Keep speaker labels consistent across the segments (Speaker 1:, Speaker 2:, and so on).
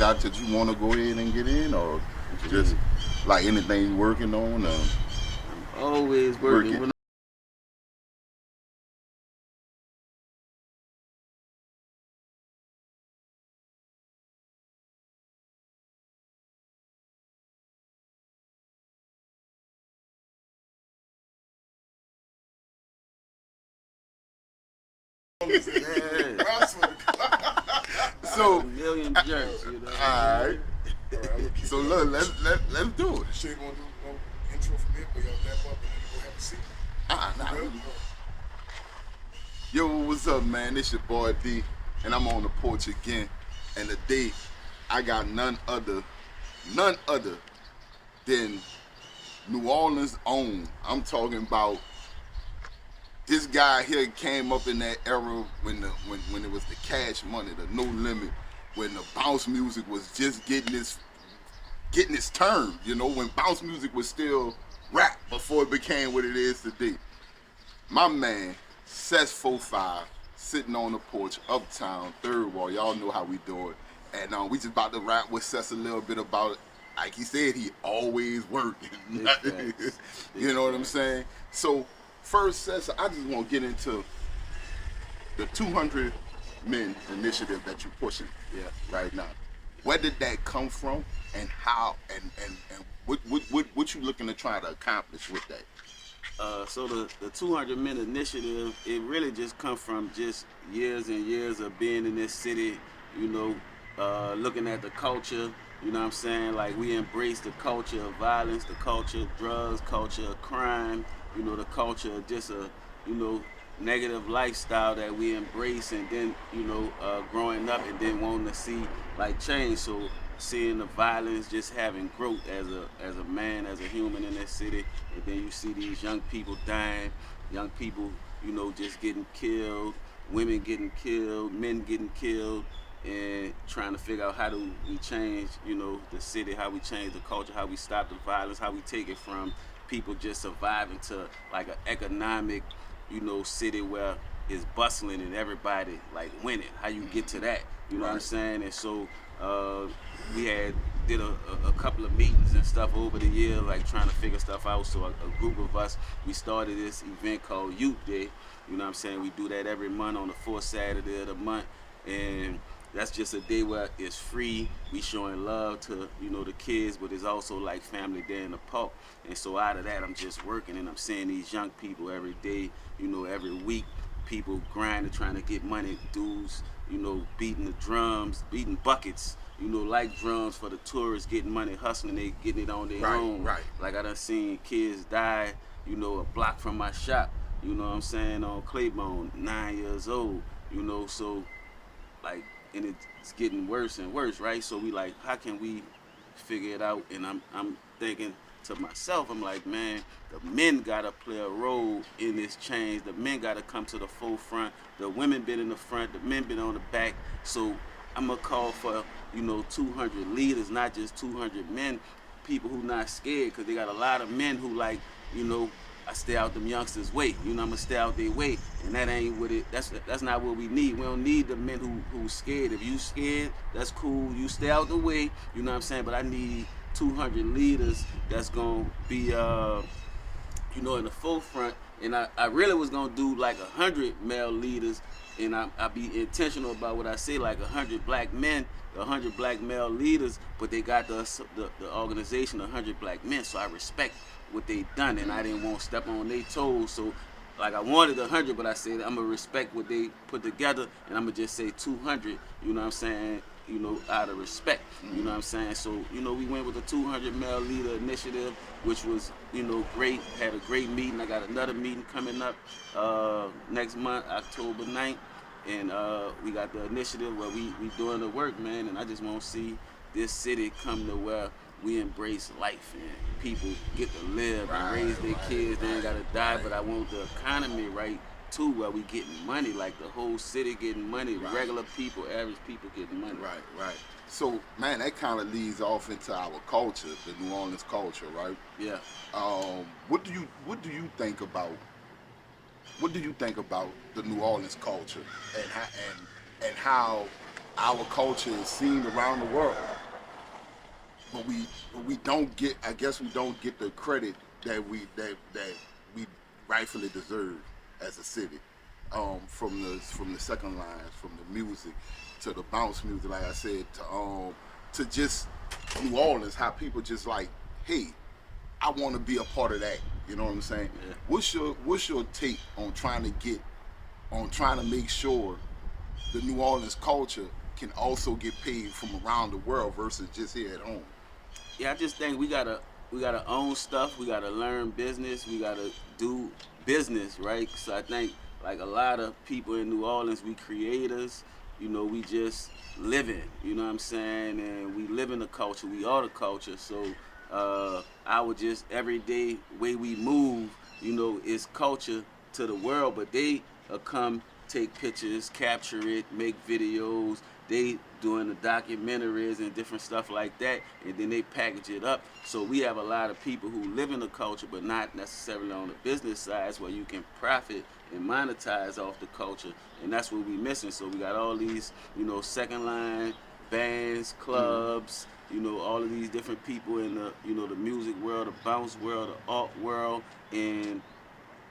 Speaker 1: got that you want to go ahead and get in, or just like anything you working on?
Speaker 2: Always
Speaker 1: Work
Speaker 2: working.
Speaker 1: it.
Speaker 2: Yeah.
Speaker 1: So,
Speaker 2: A million jerks, you know.
Speaker 1: all right. So look, let's do it.
Speaker 3: Shit, gonna do no intro from here, but y'all wrap up and then you go have a seat.
Speaker 1: Nah.
Speaker 3: Real?
Speaker 1: Yo, what's up, man? It's your boy D, and I'm on the porch again. And today, I got none other than New Orleans' own. I'm talking about this guy here came up in that era when it was the Cash Money, the No Limit, when the bounce music was just getting its turn. You know, when bounce music was still rap before it became what it is today. My man, Sess 45, sitting on the porch, uptown, third wall. Y'all know how we do it. And we just about to rap with Sess a little bit about it. Like he said, he always working. You know what I'm saying? So, first, Sess, I just want to get into the 200 Men initiative that you're pushing right now. Where did that come from, and how, and what you looking to try to accomplish with that?
Speaker 2: So the 200 Men initiative, it really just come from just years and years of being in this city, you know, looking at the culture, you know what I'm saying? Like we embrace the culture of violence, the culture of drugs, culture of crime, you know, the culture of just a, you know, negative lifestyle that we embrace, and then, you know, growing up and then wanting to see like change. So seeing the violence, just having growth as a man, as a human in this city, and then you see these young people dying, young people, you know, just getting killed, women getting killed, men getting killed, and trying to figure out how do we change, you know, the city, how we change the culture, how we stop the violence, how we take it from people just surviving to like an economic, you know, city where it's bustling and everybody like winning. How you get to that, you know what I'm saying? And so we did a couple of meetings and stuff over the year, like trying to figure stuff out. So a group of us, we started this event called Youth Day. You know what I'm saying? We do that every month on the fourth Saturday of the month, and that's just a day where it's free. We showing love to, you know, the kids, but it's also like family day in the park. And so out of that, I'm just working, and I'm seeing these young people every day, you know, every week. People grinding, trying to get money. Dudes, you know, beating the drums, beating buckets, you know, like drums for the tourists, getting money, hustling, they getting it on their own.
Speaker 1: Right.
Speaker 2: Like I done seen kids die, you know, a block from my shop, you know what I'm saying, on Claiborne, 9 years old, you know, so like, and it's getting worse and worse, right? So we like, how can we figure it out? And I'm thinking to myself, I'm like, man, the men gotta play a role in this change. The men gotta come to the forefront. The women been in the front, the men been on the back. So I'm gonna call for, you know, 200 leaders, not just 200 men, people who not scared, because they got a lot of men who like, you know, I stay out them youngsters' way. You know, I'm gonna stay out their way, and that ain't what it. That's not what we need. We don't need the men who scared. If you scared, that's cool. You stay out the way. You know what I'm saying? But I need 200 leaders that's gonna be, you know, in the forefront. And I really was gonna do like 100 male leaders, and I be intentional about what I say, like 100 black men, 100 black male leaders, but they got the organization 100 black men. So I respect what they done, and I didn't want to step on their toes. So like I wanted 100, but I said I'm gonna respect what they put together, and I'm gonna just say 200. You know what I'm saying? You know, out of respect. You know what I'm saying? So, you know, we went with the 200 male leader initiative, which was, you know, great. Had a great meeting. I got another meeting coming up next month, October 9th. And we got the initiative where we doing the work, man. And I just want to see this city come to where we embrace life and people get to live and raise their kids. They ain't got to die. But I want the economy right too, where we getting money, like the whole city getting money, regular people, average people getting money.
Speaker 1: Right. So, man, that kind of leads off into our culture, the New Orleans culture, right?
Speaker 2: Yeah.
Speaker 1: What do you think about the New Orleans culture and how our culture is seen around the world? but we don't get. I guess we don't get the credit that we rightfully deserve as a city. From the second lines, from the music to the bounce music, like I said, to just New Orleans, how people just like, hey, I want to be a part of that. You know what I'm saying?
Speaker 2: Yeah.
Speaker 1: What's your take on trying to make sure the New Orleans culture can also get paid from around the world versus just here at home?
Speaker 2: Yeah, I just think we gotta own stuff. We gotta learn business. We gotta do business, right? So I think like a lot of people in New Orleans, we creators. We just living. You know what I'm saying? And we live in the culture. We are the culture. So our just everyday way we move, is culture to the world. But they come take pictures, capture it, make videos. They doing the documentaries and different stuff like that, and then they package it up. So we have a lot of people who live in the culture, but not necessarily on the business side, where you can profit and monetize off the culture, and that's what we missing. So we got all these, second line bands, clubs, all of these different people in the music world, the bounce world, the art world, and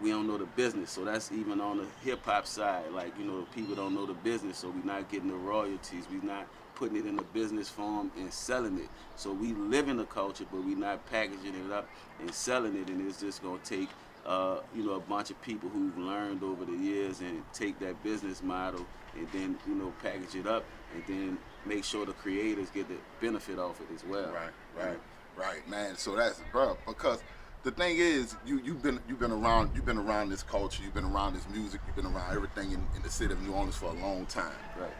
Speaker 2: we don't know the business. So that's even on the hip hop side. Like, people don't know the business, so we're not getting the royalties. We're not putting it in the business form and selling it. So we live in the culture, but we're not packaging it up and selling it. And it's just gonna take a bunch of people who've learned over the years and take that business model and then, package it up and then make sure the creators get the benefit off it as well.
Speaker 1: Right, man. So that's, bro, because the thing is, you've been around this culture, you've been around this music, you've been around everything in the city of New Orleans for a long time,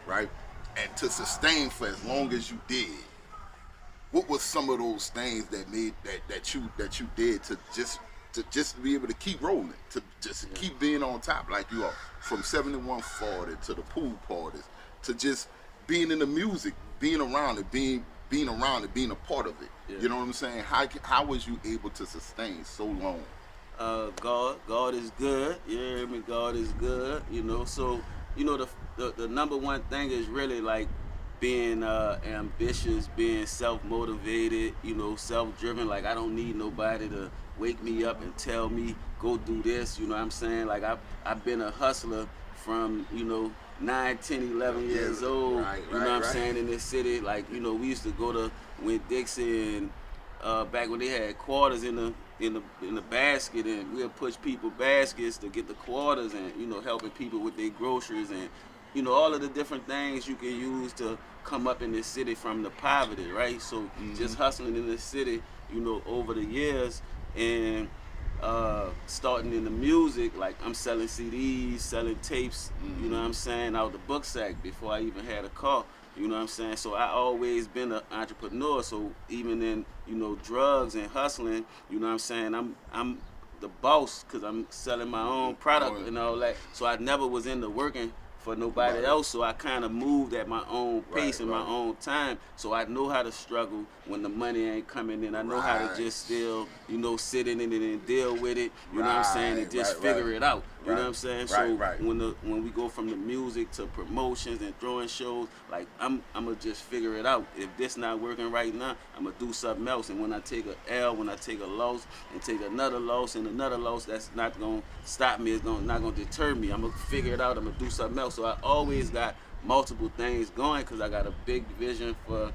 Speaker 1: right? And to sustain for as long as you did, what was some of those things that made that you did to just be able to keep rolling, to just keep being on top like you are, from 7140 to the pool parties, to just being in the music, being around it, being around it, being a part of it.
Speaker 2: Yeah.
Speaker 1: You know what I'm saying? How was you able to sustain so long?
Speaker 2: God is good. You hear me? God is good. So the number one thing is really like being ambitious, being self-motivated, self-driven. Like, I don't need nobody to wake me up and tell me go do this. You know what I'm saying? Like, I've been a hustler from 9, 10, 11 years old. You know what I'm saying, in this city. Like, we used to go to Winn-Dixie and back when they had quarters in the basket, and we'll push people baskets to get the quarters, and helping people with their groceries, and all of the different things you can use to come up in this city from the poverty, right? So just hustling in this city, over the years, and starting in the music, like I'm selling CDs, selling tapes, you know what I'm saying, out the book sack before I even had a car. You know what I'm saying? So I always been an entrepreneur. So even in, drugs and hustling, you know what I'm saying, I'm the boss, because I'm selling my own product and all that. So I never was into working for nobody else. So I kind of moved at my own pace and my own time. So I know how to struggle when the money ain't coming in. I know how to just still, sit in it and deal with it. You know what I'm saying? And just figure it out. You know what I'm saying? So when we go from the music to promotions and throwing shows, like I'm gonna just figure it out. If this not working right now, I'm gonna do something else. And when I take a L, when I take a loss and take another loss and another loss, that's not gonna stop me. It's not gonna deter me. I'm gonna figure it out. I'm gonna do something else. So I always got multiple things going, because I got a big vision for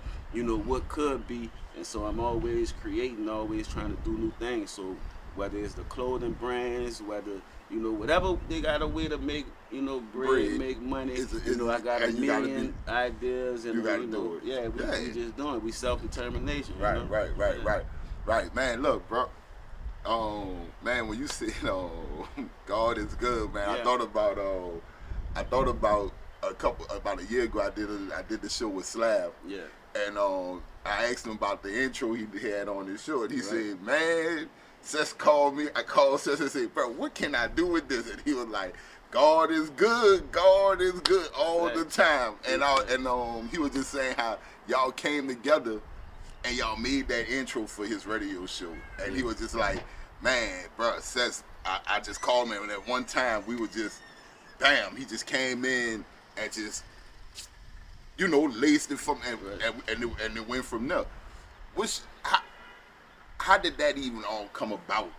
Speaker 2: what could be. And so I'm always creating, always trying to do new things. So whether it's the clothing brands, whether whatever they got a way to make, bread, make money. I got a million ideas, and
Speaker 1: do it.
Speaker 2: Yeah, we just doing it. We self-determination.
Speaker 1: Right. Man, look, bro. Man, when you said, God is good, man.
Speaker 2: Yeah.
Speaker 1: I thought about about a year ago. I did the show with Slab.
Speaker 2: Yeah.
Speaker 1: And I asked him about the intro he had on his show, and he said, "Man, Sess called me. I called Sess and said, bro, what can I do with this?" And he was like, God is good all the time. And he was just saying how y'all came together and y'all made that intro for his radio show. And he was just like, man, bro, Sess, I just called him, and at one time we were just, bam, he just came in and just, laced it from, and it went from there. which how did that even all come about?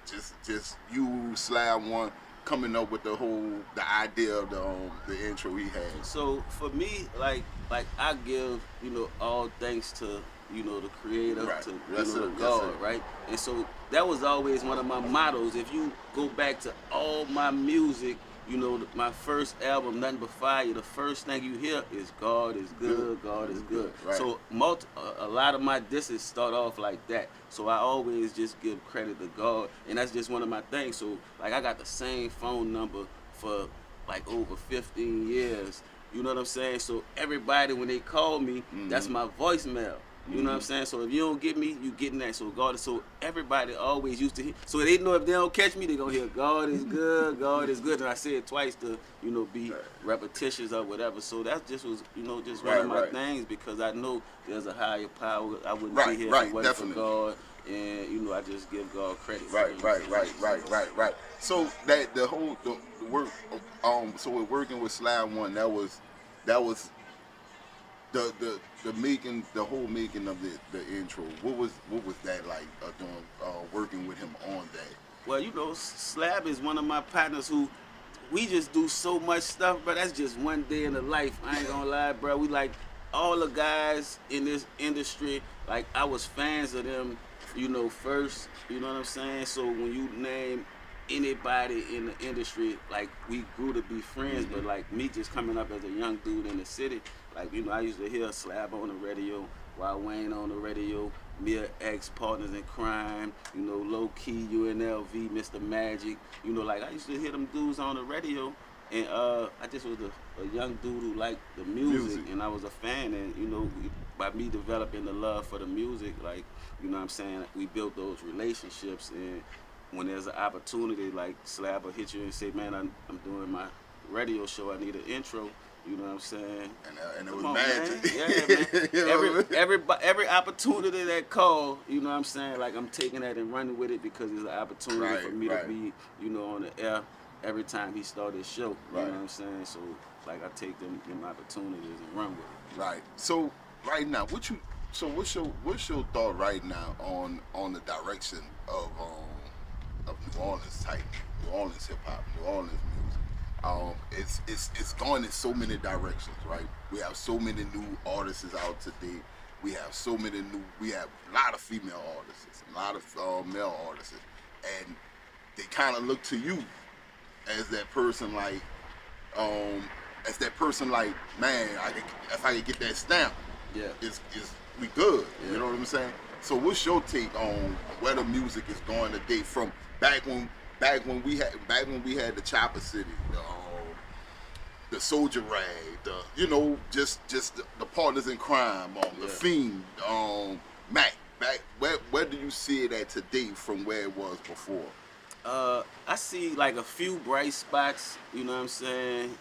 Speaker 1: Just you Slab One coming up with the idea of the intro he had.
Speaker 2: So for me, I give all thanks to the Creator,
Speaker 1: Right.
Speaker 2: to
Speaker 1: Yes, sir.
Speaker 2: the
Speaker 1: Yes,
Speaker 2: God,
Speaker 1: sir.
Speaker 2: right? And so that was always one of my mottos. If you go back to all my music, my first album, Nothing But Fire, the first thing you hear is God is good, God is good.
Speaker 1: Right.
Speaker 2: So a lot of my disses start off like that. So I always just give credit to God, and that's just one of my things. So like I got the same phone number for like over 15 years. You know what I'm saying? So everybody when they call me, that's my voicemail. You know what I'm saying? So if you don't get me, you getting that. So God, so everybody always used to hear. So they know if they don't catch me, they gonna hear God is good, God is good. And I say it twice to be repetitious or whatever. So that just was just one of my things, because I know there's a higher power. I wouldn't be here if it wasn't for God. And I just give God credit.
Speaker 1: Right. So that the work, so we're working with Slab One. That was the whole making of the intro. What was that like doing working with him on that?
Speaker 2: Well, Slab is one of my partners who we just do so much stuff, but that's just one day in the life. I ain't gonna lie, bro. We like all the guys in this industry. Like I was fans of them, first. You know what I'm saying? So when you name anybody in the industry, like we grew to be friends. But like me just coming up as a young dude in the city, like I used to hear Slab on the radio, Wild Wayne on the radio, Mia X, Partners in Crime, Low Key, UNLV, Mr. Magic, like I used to hear them dudes on the radio, and I just was a young dude who liked the music, and I was a fan, and by me developing the love for the music, like what I'm saying, we built those relationships, and when there's an opportunity, like Slab will hit you and say, man, I'm doing my radio show, I need an intro. You know what I'm saying?
Speaker 1: And it was magic.
Speaker 2: Yeah, man. Every opportunity that call, you know what I'm saying? Like I'm taking that and running with it, because it's an opportunity for me to be, on the air every time he started his show. You know what I'm saying? So like I take them opportunities and run with it.
Speaker 1: Right. So right now, what's your thought right now on the direction of New Orleans New Orleans hip hop, New Orleans music? It's going in so many directions, right? We have so many new artists out today. We have a lot of female artists, a lot of male artists, and they kind of look to you as that person, like, man, if I could get that stamp, it's we good. Yeah. You know what I'm saying? So what's your take on where the music is going today, from back when we had the Chopper City, the Soldier Rag, just the Partners in Crime, the Fiend, Mac. Back where do you see it at today from where it was before?
Speaker 2: I see like a few bright spots. You know what I'm saying?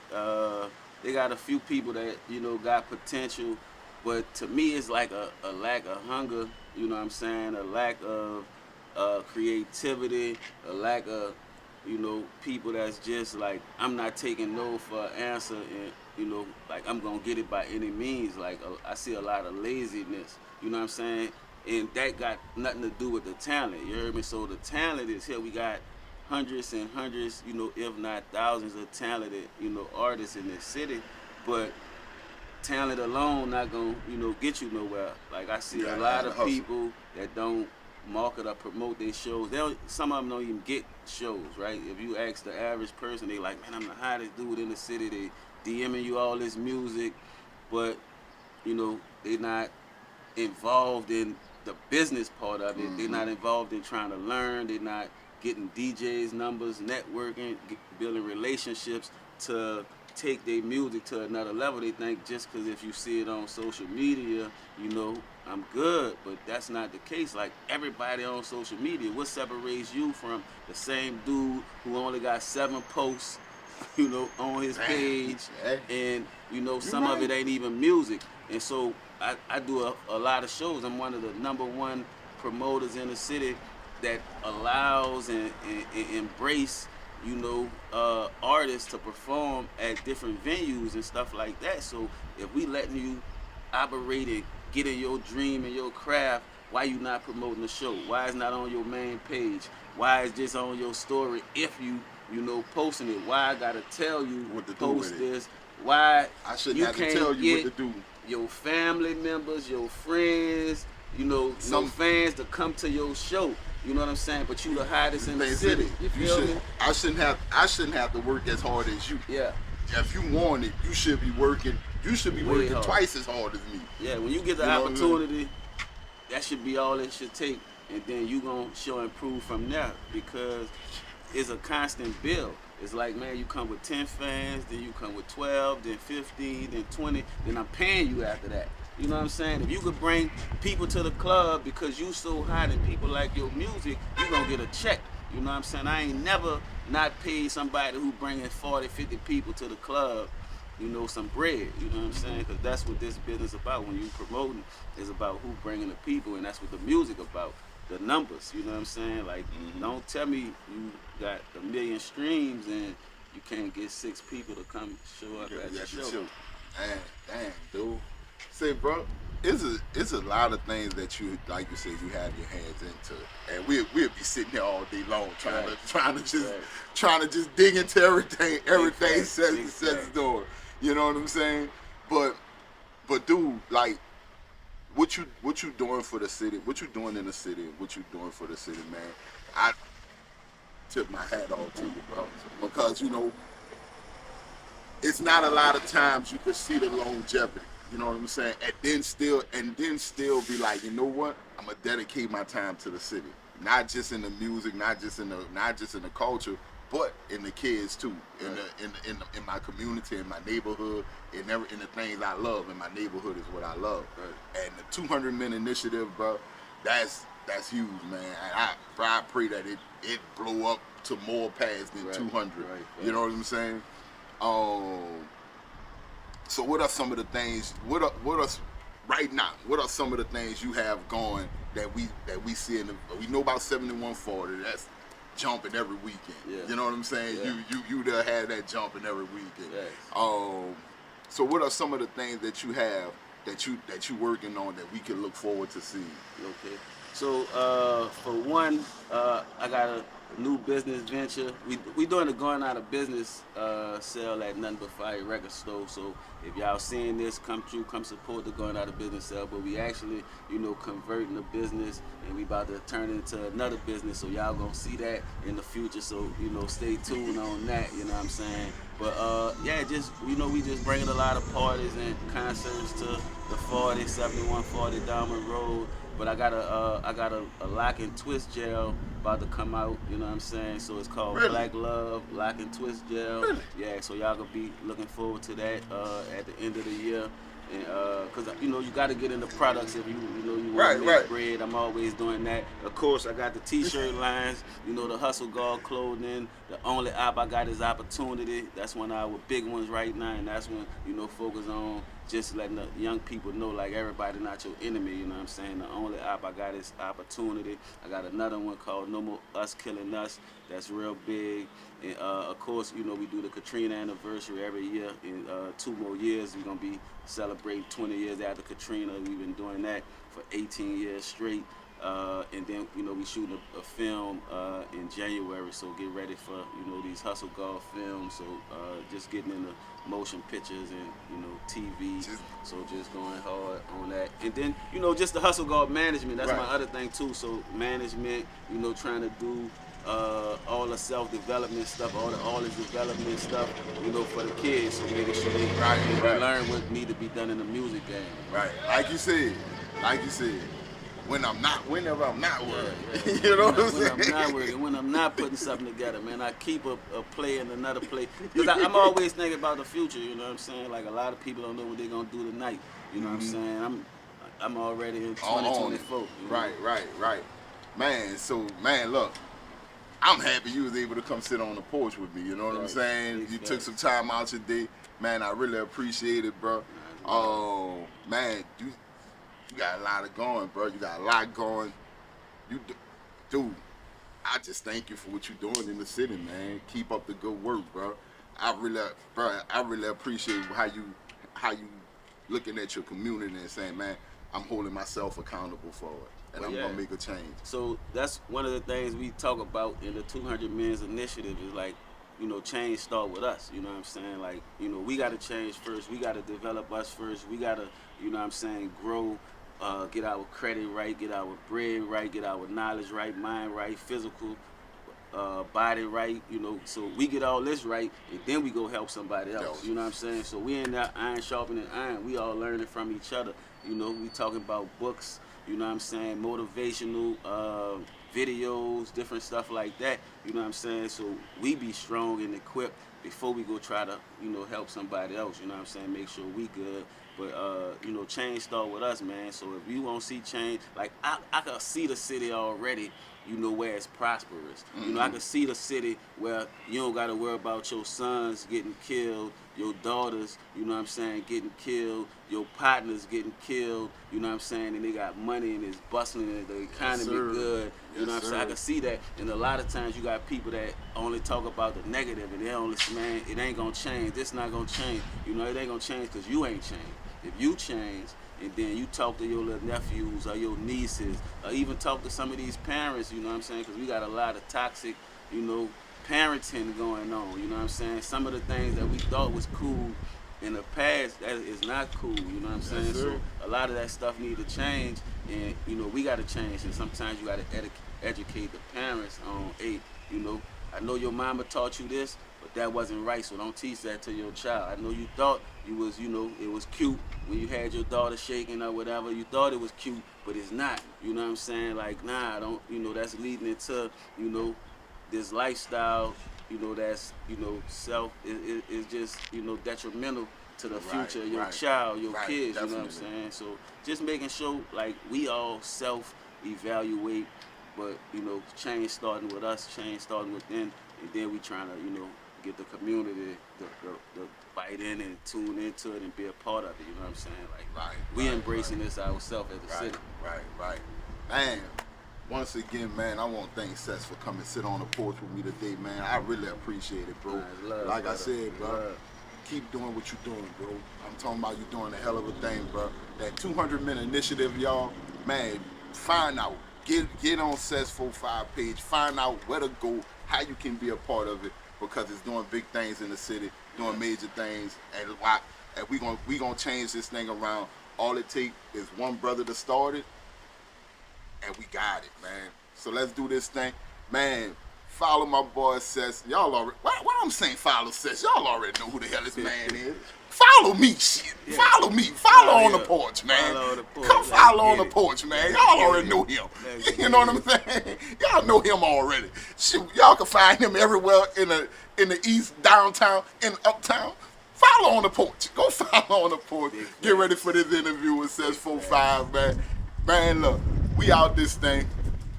Speaker 2: They got a few people that got potential, but to me it's like a lack of hunger. You know what I'm saying? A lack of creativity, a lack of people that's just like, I'm not taking no for an answer, and like I'm gonna get it by any means. Like I see a lot of laziness. You know what I'm saying? And that got nothing to do with the talent. You heard me? So the talent is here. We got hundreds and hundreds, if not thousands of talented, artists in this city, but talent alone not gonna, get you nowhere. Like I see a lot of people that don't market or promote their shows. Some of them don't even get shows, right? If you ask the average person, they like, man, I'm the hottest dude in the city. They DMing you all this music, but they not involved in the business part of it. They're not involved in trying to learn. They're not getting DJs numbers, networking, building relationships to take their music to another level. They think just because if you see it on social media, I'm good, but that's not the case. Like everybody on social media, what separates you from the same dude who only got 7 posts, on his page, and some of it ain't even music. And so I do a lot of shows. I'm one of the #1 promoters in the city that allows and embrace artists to perform at different venues and stuff like that. So if we letting you operate and get in your dream and your craft, why you not promoting the show? Why it's not on your main page? Why it's just on your story if you know, posting it? Why I gotta tell you
Speaker 1: What to do
Speaker 2: post
Speaker 1: with it.
Speaker 2: this? Why
Speaker 1: I shouldn't
Speaker 2: you
Speaker 1: have to
Speaker 2: can't
Speaker 1: tell you
Speaker 2: get
Speaker 1: what to do.
Speaker 2: your family members, your friends, you know,
Speaker 1: Some-
Speaker 2: fans to come to your show? You know what I'm saying? But you the hottest in the
Speaker 1: Main
Speaker 2: city. You
Speaker 1: You
Speaker 2: feel
Speaker 1: should.
Speaker 2: me?
Speaker 1: I shouldn't have to work as hard as you.
Speaker 2: Yeah.
Speaker 1: If you want it, you should be working. You should be
Speaker 2: Way
Speaker 1: working
Speaker 2: hard.
Speaker 1: twice as hard as me.
Speaker 2: Yeah, when you get the
Speaker 1: You know what I mean?
Speaker 2: opportunity, that should be all it should take, and then you gonna show improve from there because it's a constant build. It's like, man, you come with 10 fans, then you come with 12, then 15, then 20, then I'm paying you after that. You know what I'm saying? If you could bring people to the club because you so hot and people like your music, you gonna get a check. You know what I'm saying? I ain't never not paid somebody who bringing 40, 50 people to the club, you know, some bread. You know what I'm saying? Because that's what this business about. When you promoting, is about who bringing the people, and that's what the music about. The numbers. You know what I'm saying? Like, don't tell me you got 1 million streams and you can't get 6 people to come show up at your show.
Speaker 1: Man, damn, dude. Say, bro, it's a lot of things that you, like you said, you have your hands into, and we'll be sitting here all day long trying to just dig into everything
Speaker 2: facts,
Speaker 1: Sess
Speaker 2: big
Speaker 1: Sess
Speaker 2: facts.
Speaker 1: doing. You know what I'm saying? But dude, like, what you doing for the city? What you doing in the city? What you doing for the city, man? I tip my hat off to you, bro, because you know it's not a lot of times you can see the longevity. You know what I'm saying? And then still be like, you know what? I'm gonna dedicate my time to the city, not just in the music, not just in the culture, but in the kids too, in my community, in my neighborhood, in the things I love. In my neighborhood is what I love.
Speaker 2: Right.
Speaker 1: And the 200 Men initiative, bro, that's huge, man. And I pray that it blow up to more paths than
Speaker 2: Right,
Speaker 1: 200.
Speaker 2: right.
Speaker 1: You know what I'm saying? So what are some of the things? What are right now? What are some of the things you have going that we see in the? We know about 7140. That's jumping every weekend.
Speaker 2: Yeah.
Speaker 1: You know what I'm saying?
Speaker 2: Yeah.
Speaker 1: You there had that jumping every weekend.
Speaker 2: Yes.
Speaker 1: So what are some of the things that you have that you working on that we can look forward to seeing?
Speaker 2: Okay. So for one, I got a new business venture. We doing a going out of business sale at Nothing But Fire Record Store. So if y'all seeing this, come through, come support the going out of business sale. But we actually, you know, converting the business, and we about to turn it into another business. So y'all gonna see that in the future. So you know, stay tuned on that. You know what I'm saying? But yeah, just you know, we just bringing a lot of parties and concerts to the 7140 Diamond Road. But I got a lock and twist gel about to come out, you know what I'm saying? So it's called
Speaker 1: Really?
Speaker 2: Black Love Lock and Twist Gel.
Speaker 1: Really?
Speaker 2: Yeah, so y'all gonna be looking forward to that at the end of the year. And cause you know you got to get into products if you know you want to make bread. I'm always doing that. Of course, I got the T-shirt lines. You know the Hustle Guard clothing. The only app I got is Opportunity. That's one of our big ones right now, and that's when you know focus on just letting the young people know like everybody not your enemy. You know what I'm saying? The only app I got is Opportunity. I got another one called No More Us Killing Us. That's real big. And of course, you know we do the Katrina anniversary every year. In 2 more years, we're gonna be celebrating 20 years after Katrina. We've been doing that for 18 years straight. And then, you know, we shooting a film in January, so get ready for, you know, these Hustle Golf films. So just getting into motion pictures and, you know, TV. So just going hard on that. And then, you know, just the Hustle Golf management. That's my other thing, too. So management, you know, trying to do all the self-development stuff, all the development stuff, you know, for the kids. So making sure they learn what need to be done in the music game.
Speaker 1: Right. Like you said. Whenever I'm not working. You know what I'm saying?
Speaker 2: When I'm not working, when I'm not putting something together, man, I keep a play and another play. Because I'm always thinking about the future, you know what I'm saying? Like a lot of people don't know what they're going to do tonight. You know what I'm saying? I'm already in 2024. You know?
Speaker 1: Right. Man, look. I'm happy you was able to come sit on the porch with me, you know what I'm saying? You took some time out your day. Man, I really appreciate it, bro. Man, you got a lot going, bro. You got a lot going. Dude, I just thank you for what you're doing in the city, man. Keep up the good work, bro. I really appreciate how you looking at your community and saying, man, I'm holding myself accountable for it, and
Speaker 2: Well,
Speaker 1: I'm
Speaker 2: yeah.
Speaker 1: gonna make a change.
Speaker 2: So that's one of the things we talk about in the 200 Men's Initiative is like, change start with us. You know what I'm saying? Like, we got to change first. We got to develop us first. We got to, what I'm saying, grow, get our credit right, get our bread right, get our knowledge right, mind right, physical, body right. So we get all this right, and then we go help somebody else. You know what I'm saying? So we in that iron sharpening iron. We all learning from each other. We talking about books. You know what I'm saying? Motivational videos, different stuff like that. You know what I'm saying? So we be strong and equipped before we go try to, help somebody else. You know what I'm saying? Make sure we good. But change start with us, man. So if you won't see change, like I can see the city already. Where it's prosperous.
Speaker 1: Mm-hmm.
Speaker 2: I can see the city where you don't got to worry about your sons getting killed, your daughters, getting killed, your partners getting killed, and they got money and it's bustling and the economy good. I can see that. And a lot of times you got people that only talk about the negative and they only, man, it ain't gonna change. This not gonna change. It ain't gonna change because you ain't changed. If you change, and then you talk to your little nephews or your nieces, or even talk to some of these parents, because we got a lot of toxic, parenting going on, Some of the things that we thought was cool in the past, that is not cool, So a lot of that stuff need to change, and, we got to change, and sometimes you got to educate the parents on, hey, I know your mama taught you this, but that wasn't right, so don't teach that to your child. I know you thought it was cute when you had your daughter shaking or whatever. You thought it was cute, but it's not. Like, nah, that's leading into, this lifestyle, that's, self, is just, detrimental to the future of your child, your kids,
Speaker 1: definitely.
Speaker 2: You know what I'm saying? So just making sure, like, we all self-evaluate, but, change starting with us, change starting within, and then we trying to, get the community to bite in and tune into it and be a part of it, you know what I'm saying? Like, we embracing this ourselves as a city.
Speaker 1: Right. Man, once again, man, I want to thank Sess for coming sit on the porch with me today, man. I really appreciate it, bro.
Speaker 2: Nice, love,
Speaker 1: like
Speaker 2: brother.
Speaker 1: I said, bro, keep doing what you're doing, bro. I'm talking about you doing a hell of a thing, bro. That 200-minute initiative, y'all, man, find out. Get on Sess 45 page. Find out where to go, how you can be a part of it, because it's doing big things in the city, doing major things, and we gonna change this thing around. All it takes is one brother to start it, and we got it, man. So let's do this thing, man. Follow my boy Sess. Y'all already. Why I'm saying follow Sess? Y'all already know who the hell this man is. Follow me, shit.
Speaker 2: Yeah.
Speaker 1: Follow me. Follow on the porch, man.
Speaker 2: Follow the porch.
Speaker 1: Come follow on the porch, man. Y'all already know him.
Speaker 2: Let's
Speaker 1: You know what I'm saying? Y'all know him already. Shoot, y'all can find him everywhere in the east, downtown, in uptown. Follow on the porch. Go follow on the porch. Get ready for this interview with Sess 45, man. Man, look, we out this thing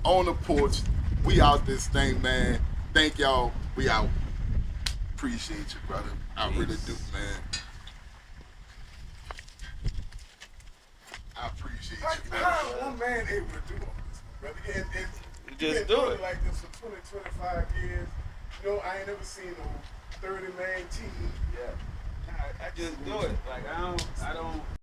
Speaker 1: on the porch. We out this thing, man. Thank y'all. We out. Appreciate you, brother. I really do, man. I appreciate you, brother.
Speaker 3: How one man able to do all this, brother? And
Speaker 2: You
Speaker 3: you've
Speaker 2: just
Speaker 3: been
Speaker 2: do
Speaker 3: doing
Speaker 2: it.
Speaker 3: like this for 20, 25 years. I ain't never seen no 30-man team.
Speaker 2: Yeah. I just do it. Like, I don't